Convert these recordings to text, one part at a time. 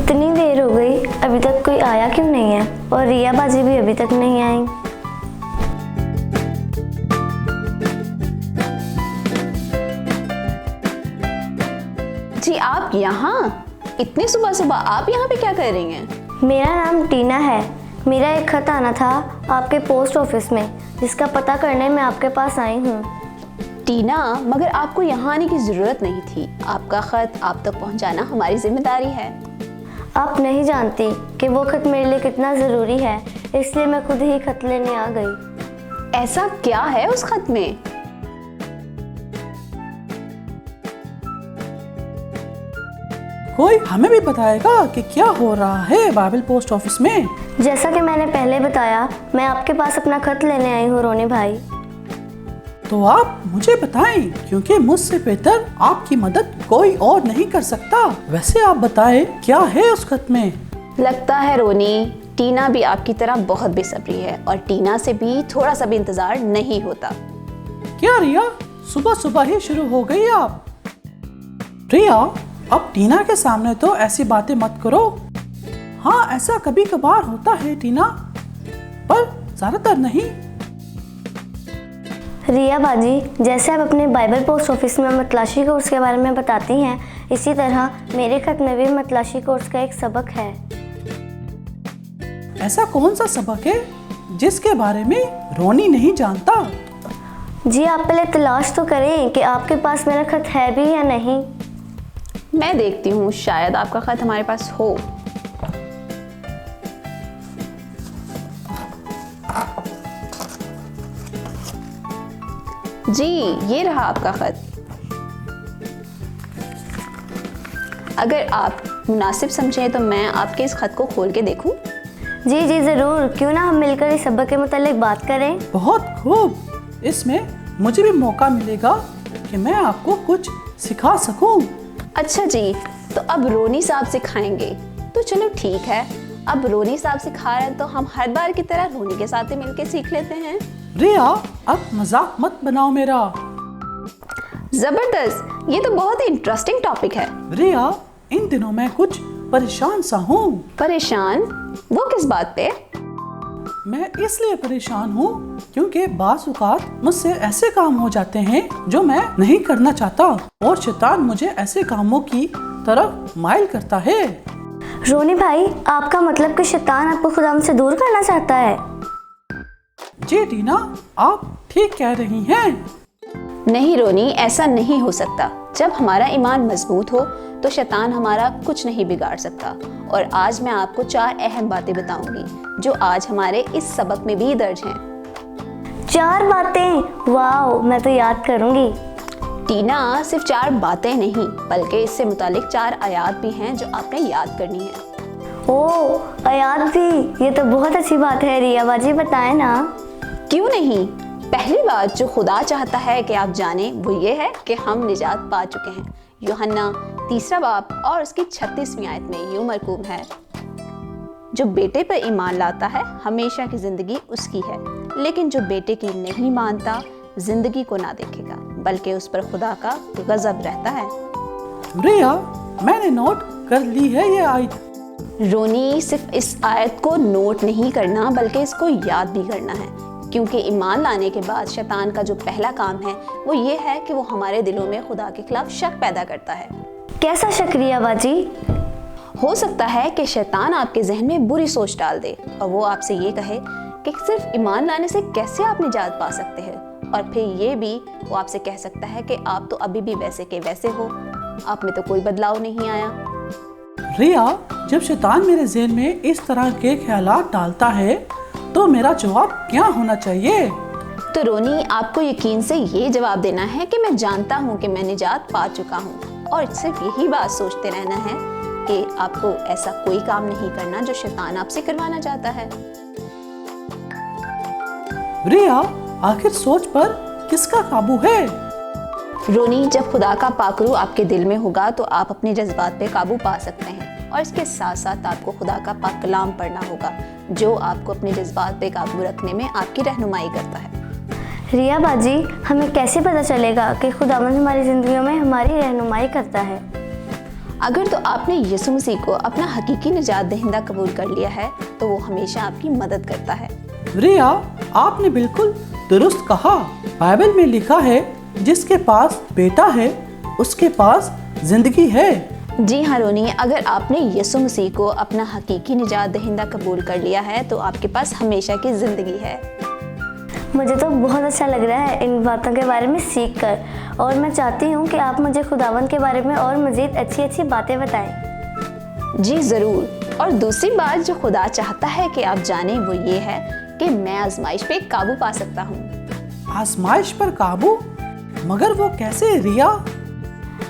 इतनी देर हो गई, अभी तक कोई आया क्यों नहीं है? और रिया बाजी भी अभी तक नहीं आई। जी आप यहाँ? इतनी सुबह सुबह आप यहाँ पे क्या कर रही हैं? मेरा नाम टीना है। मेरा एक खत आना था आपके पोस्ट ऑफिस में, जिसका पता करने मैं आपके पास आई हूँ। टीना, मगर आपको यहाँ आने की ज़रूरत नहीं थी। आपका खत आप तक पहुँचाना हमारी जिम्मेदारी है। आप नहीं जानती कि वो खत मेरे लिए कितना ज़रूरी है, इसलिए मैं खुद ही खत लेने आ गई। ऐसा क्या है उस खत में? कोई हमें भी बताएगा कि क्या हो रहा है बाइबल पोस्ट ऑफिस में? जैसा कि मैंने पहले बताया, मैं आपके पास अपना खत लेने आई हूँ रोनी भाई। तो आप मुझे बताएं, क्योंकि मुझसे बेहतर आपकी मदद कोई और नहीं कर सकता। वैसे आप बताएं क्या है उस खत में? लगता है रोनी, टीना भी आपकी तरह बहुत बेसब्री है और टीना से भी थोड़ा सा भी इंतजार नहीं होता। क्या रिया, सुबह सुबह ही शुरू हो गई आप? रिया, अब टीना के सामने तो ऐसी बातें मत करो। हाँ, ऐसा कभी कभार होता है टीना, पर ज्यादातर नहीं। रिया बाजी, जैसे आप अपने बाइबल पोस्ट ऑफिस में मतलाशी कोर्स के बारे में बताती हैं, इसी तरह मेरे खत में भी मतलाशी कोर्स का एक सबक है। ऐसा कौन सा सबक है जिसके बारे में रोनी नहीं जानता? जी आप पहले तलाश तो करें कि आपके पास मेरा खत है भी या नहीं। मैं देखती हूँ, शायद आपका खत हमारे पास हो। जी ये रहा आपका खत। अगर आप मुनासिब समझें तो मैं आपके इस खत को खोल के देखूं? जी जी ज़रूर, क्यों ना हम मिलकर इस सबक के मुतालिक बात करें। बहुत खूब, इसमें मुझे भी मौका मिलेगा कि मैं आपको कुछ सिखा सकूं। अच्छा जी, तो अब रोनी साहब सिखाएंगे, तो चलो ठीक है। अब रोनी साहब सिखा रहे हैं तो हम हर बार की तरह रोनी के साथ ही मिलके सीख लेते हैं। रिया, अब मजाक मत बनाओ मेरा। जबरदस्त, ये तो बहुत ही इंटरेस्टिंग टॉपिक है। रिया, इन दिनों मैं कुछ परेशान सा हूँ। परेशान? वो किस बात पे? मैं इसलिए परेशान हूँ क्योंकि बाज़-औक़ात मुझसे ऐसे काम हो जाते हैं जो मैं नहीं करना चाहता, और शैतान मुझे ऐसे कामों की तरफ माइल करता है। रोनी भाई, आपका मतलब कि शैतान आपको खुदा से दूर करना चाहता है? जी टीना, आप ठीक कह रही हैं। नहीं रोनी, ऐसा नहीं हो सकता। जब हमारा ईमान मजबूत हो तो शैतान हमारा कुछ नहीं बिगाड़ सकता। और आज मैं आपको 4 अहम बातें बताऊंगी जो आज हमारे इस सबक में भी दर्ज हैं। 4 बातें? वाओ, मैं तो याद करूंगी। टीना, सिर्फ 4 बातें नहीं, बल्कि इससे मुतालिक 4 आयात भी हैं जो आपने याद करनी है। ओह, आयात भी? ये तो बहुत अच्छी बात है। रिया बाजी बताएं ना। क्यों नहीं। पहली बात जो खुदा चाहता है कि आप जानें वो ये है कि हम निजात पा चुके हैं। यूहन्ना 3 बाब और उसकी 36वीं आयत में यूं मरकूब है, जो बेटे पर ईमान लाता है हमेशा की जिंदगी उसकी है, लेकिन जो बेटे की नहीं मानता जिंदगी को ना देखेगा, बल्कि उस पर खुदा का गजब रहता है। रिया, मैंने नोट कर ली है ये आयत। रोनी, सिर्फ इस आयत को नोट नहीं करना बल्कि इसको याद भी करना है, क्योंकि ईमान लाने के बाद शैतान का जो पहला काम है वो ये है कि वो हमारे दिलों में खुदा के खिलाफ शक पैदा करता है। कैसा शक रिया बाजी? हो सकता है कि शैतान आपके जहन में बुरी सोच डाल दे और वो आपसे ये कहे कि सिर्फ ईमान लाने से कैसे आप निजात पा सकते हैं, और फिर ये भी वो आपसे कह सकता है कि आप तो अभी भी वैसे के वैसे हो, आप में तो कोई बदलाव नहीं आया। रिया, जब शैतान मेरे ज़हन में इस तरह के ख्यालात डालता है तो मेरा जवाब क्या होना चाहिए? तो रोनी, आपको यकीन से ये जवाब देना है कि मैं जानता हूँ कि मैं निजात पा चुका हूँ, और सिर्फ यही बात सोचते रहना है कि आपको ऐसा कोई काम नहीं करना जो शैतान आपसे करवाना चाहता है। रिया, आखिर सोच पर किसका काबू है? रोनी, जब खुदा का पाकरू आपके दिल में होगा तो आप अपने जज्बात पे काबू पा सकते हैं, और इसके साथ साथ आपको खुदा का पाक कलाम पढ़ना होगा जो आपको अपने जज्बात पे काबू रखने में आपकी रहनुमाई करता है। रिया बाजी, हमें कैसे पता चलेगा कि खुदावंद हमारी जिंदगियों में हमारी रहनुमाई करता है? अगर तो आपने यीशु मसीह को अपना हकीकी निजात दहिंदा कबूल कर लिया है तो वो हमेशा आपकी मदद करता है। रिया, आपने बिल्कुल दुरुस्त कहा। बाइबल में लिखा है, जिसके पास बेटा है उसके पास जिंदगी है। जी हाँ रोनी, अगर आपने यीशु मसीह को अपना हकीकी निजात दहिंदा कबूल कर लिया है तो आपके पास हमेशा की जिंदगी है। मुझे तो बहुत अच्छा लग रहा है इन बातों के बारे में सीख कर, और मैं चाहती हूँ कि आप मुझे खुदावंद के बारे में और मज़ीद अच्छी अच्छी बातें बताएं। जी ज़रूर। और दूसरी बात जो खुदा चाहता है कि आप जानें वो ये है कि मैं आजमाइश पे काबू पा सकता हूँ। आजमाइश पर काबू? मगर वो कैसे रिया?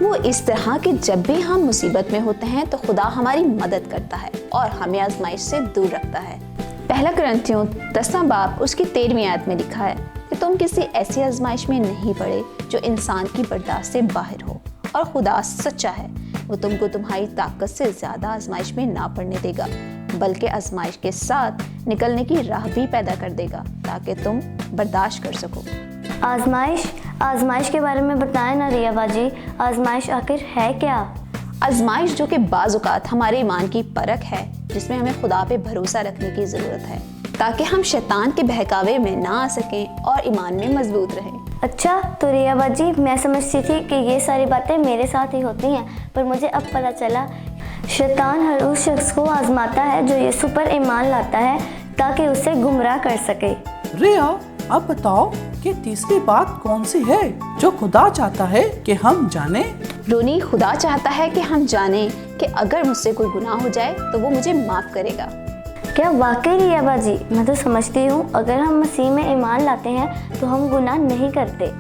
वो इस तरह कि जब भी हम मुसीबत में होते हैं तो खुदा हमारी मदद करता है और हमें आजमाइश से दूर रखता है। पहला कुरिन्थियों 10वां बाब उसकी 13वीं आयत में लिखा है कि तुम किसी ऐसी आजमाइश में नहीं पड़े जो इंसान की बर्दाश्त से बाहर हो, और खुदा सच्चा है, वो तुमको तुम्हारी ताकत से ज्यादा आजमाइश में ना पड़ने देगा, बल्कि आजमाइश के साथ निकलने की राह भी पैदा कर देगा ताकि तुम बर्दाश्त कर सको। आजमाइश के बारे में बताएं ना रिया बाजी, आजमाइश आखिर है क्या? आजमाइश जो कि बाज़ औक़ात हमारे ईमान की परख है, जिसमें हमें खुदा पे भरोसा रखने की ज़रूरत है ताकि हम शैतान के बहकावे में ना आ सकें और ईमान में मजबूत रहें। अच्छा, तो रिया बाजी, मैं समझती थी कि ये सारी बातें मेरे साथ ही होती हैं, पर मुझे अब पता चला शैतान हर उस शख्स को आजमाता है जो यीशु पर ईमान लाता है ताकि उसे गुमराह कर सके। रिया, अब बताओ कि तीसरी बात कौन सी है जो खुदा चाहता है कि हम जाने? रोनी, खुदा चाहता है कि हम जानें कि अगर मुझसे कोई गुनाह हो जाए तो वो मुझे माफ़ करेगा। क्या वाकई रिया बाजी? मैं तो समझती हूँ अगर हम मसीह में ईमान लाते हैं तो हम गुनाह नहीं करते।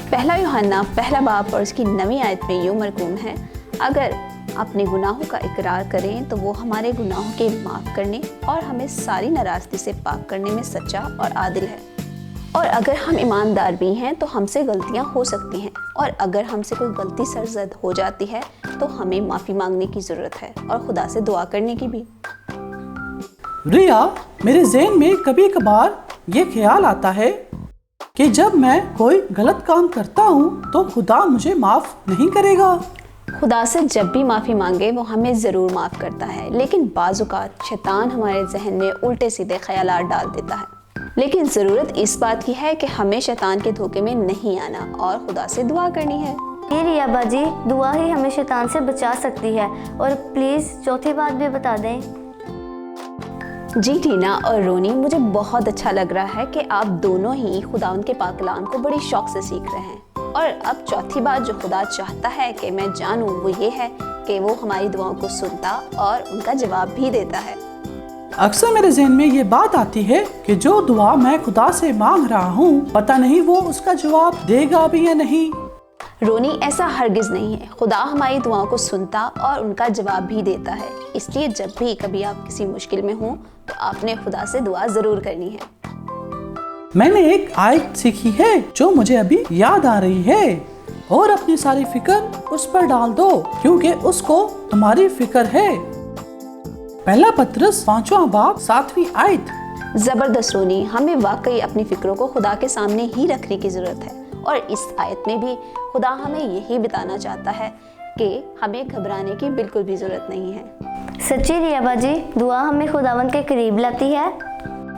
पहला यूहन्ना 1 बाब और उसकी 9वीं आयत में यूं मरकूम है, अगर अपने गुनाहों का इकरार करें तो वो हमारे गुनाहों के माफ़ करने और हमें सारी नाराज़गी से पाक करने में सच्चा और आदिल है। और अगर हम ईमानदार भी हैं तो हमसे गलतियां हो सकती हैं, और अगर हमसे कोई गलती सरजद हो जाती है तो हमें माफ़ी मांगने की ज़रूरत है और खुदा से दुआ करने की भी। रिया, मेरे ज़हन में कभी कभार ये ख्याल आता है कि जब मैं कोई गलत काम करता हूँ तो खुदा मुझे माफ़ नहीं करेगा। खुदा से जब भी माफ़ी मांगे वो हमें ज़रूर माफ़ करता है, लेकिन बाज़ औक़ात शैतान हमारे जहन में उल्टे सीधे ख्यालात डाल देता है। लेकिन ज़रूरत इस बात की है कि हमें शैतान के धोखे में नहीं आना और खुदा से दुआ करनी है। ये रिया बाजी, दुआ ही हमें शैतान से बचा सकती है। और प्लीज़ चौथी बात भी बता दें। जी टीना और रोनी, मुझे बहुत अच्छा लग रहा है कि आप दोनों ही खुदा उनके पाक कलाम को बड़ी शौक से सीख रहे हैं। और अब चौथी बात जो खुदा चाहता है कि मैं जानूं वो ये है कि वो हमारी दुआओं को सुनता और उनका जवाब भी देता है। अक्सर मेरे ज़हन में ये बात आती है कि जो दुआ मैं खुदा से मांग रहा हूँ, पता नहीं वो उसका जवाब देगा भी या नहीं। रोनी, ऐसा हरगिज़ नहीं है। खुदा हमारी दुआओं को सुनता और उनका जवाब भी देता है। इसलिए जब भी कभी आप किसी मुश्किल में हो तो आपने खुदा से दुआ ज़रूर करनी है। मैंने एक आयत सीखी है जो मुझे अभी याद आ रही है, और अपनी सारी फिक्र उस पर डाल दो क्योंकि उसको तुम्हारी फिक्र है। पहला पत्रस 5वां बाब 7वीं आयत। ज़बरदस्त रोनी, हमें वाकई अपनी फिक्रों को खुदा के सामने ही रखने की ज़रूरत है, और इस आयत में भी खुदा हमें यही बताना चाहता है कि हमें घबराने की बिल्कुल भी ज़रूरत नहीं है। सच्ची रिया बाजी, दुआ हमें खुदावंद के करीब लाती है।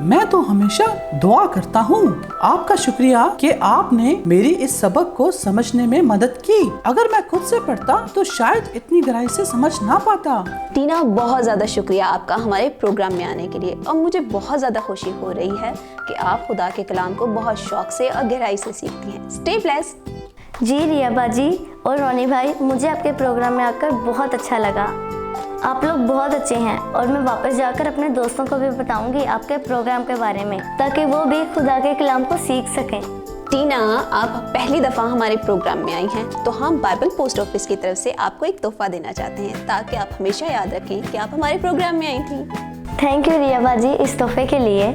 मैं तो हमेशा दुआ करता हूँ। आपका शुक्रिया कि आपने मेरी इस सबक को समझने में मदद की। अगर मैं खुद से पढ़ता तो शायद इतनी गहराई से समझ ना पाता। टीना, बहुत ज़्यादा शुक्रिया आपका हमारे प्रोग्राम में आने के लिए, और मुझे बहुत ज़्यादा खुशी हो रही है कि आप खुदा के कलाम को बहुत शौक से और गहराई से सीखती हैं। Stay blessed. जी रिया बाजी और रोनी भाई, मुझे आपके प्रोग्राम में आकर बहुत अच्छा लगा। आप लोग बहुत अच्छे हैं, और मैं वापस जाकर अपने दोस्तों को भी बताऊंगी आपके प्रोग्राम के बारे में ताकि वो भी खुदा के कलाम को सीख सकें। टीना, आप पहली दफ़ा हमारे प्रोग्राम में आई हैं तो हम बाइबल पोस्ट ऑफिस की तरफ से आपको एक तोहफा देना चाहते हैं ताकि आप हमेशा याद रखें कि आप हमारे प्रोग्राम में आई थी। थैंक यू रिया बाजी इस तोहफे के लिए।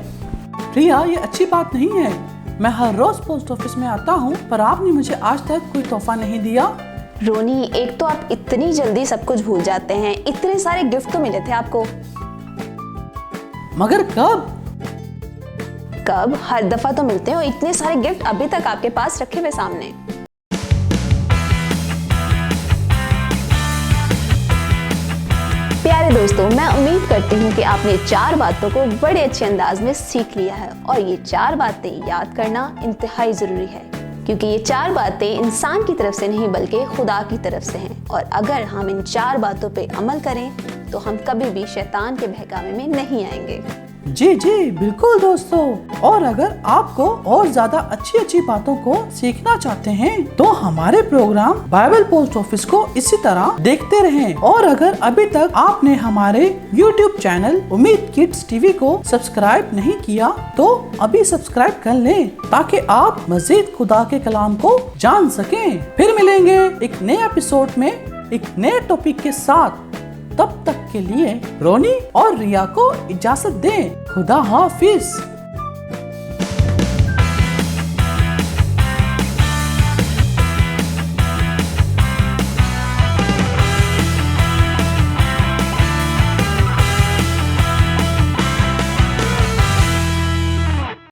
रिया, ये अच्छी बात नहीं है। मैं हर रोज पोस्ट ऑफिस में आता हूँ, पर आपने मुझे आज तक कोई तोहफा नहीं दिया। रोनी, एक तो आप इतनी जल्दी सब कुछ भूल जाते हैं। इतने सारे गिफ्ट तो मिले थे आपको। मगर कब? हर दफा तो मिलते हैं, और इतने सारे गिफ्ट अभी तक आपके पास रखे हुए सामने। प्यारे दोस्तों, मैं उम्मीद करती हूँ कि आपने 4 बातों को बड़े अच्छे अंदाज में सीख लिया है और ये 4 बातें याद करना इंतहाई ज़रूरी है, क्योंकि ये 4 बातें इंसान की तरफ से नहीं बल्कि खुदा की तरफ से हैं। और अगर हम इन 4 बातों पे अमल करें तो हम कभी भी शैतान के बहकावे में नहीं आएंगे। जी जी बिल्कुल दोस्तों, और अगर आपको और ज्यादा अच्छी अच्छी बातों को सीखना चाहते हैं तो हमारे प्रोग्राम बाइबल पोस्ट ऑफिस को इसी तरह देखते रहें। और अगर अभी तक आपने हमारे YouTube चैनल उम्मीद किड्स टीवी को सब्सक्राइब नहीं किया तो अभी सब्सक्राइब कर लें, ताकि आप मजीद खुदा के कलाम को जान सकें। फिर मिलेंगे एक नए एपिसोड में एक नए टॉपिक के साथ। तब तक के लिए रोनी और रिया को इजाजत दें। खुदा हाफिज।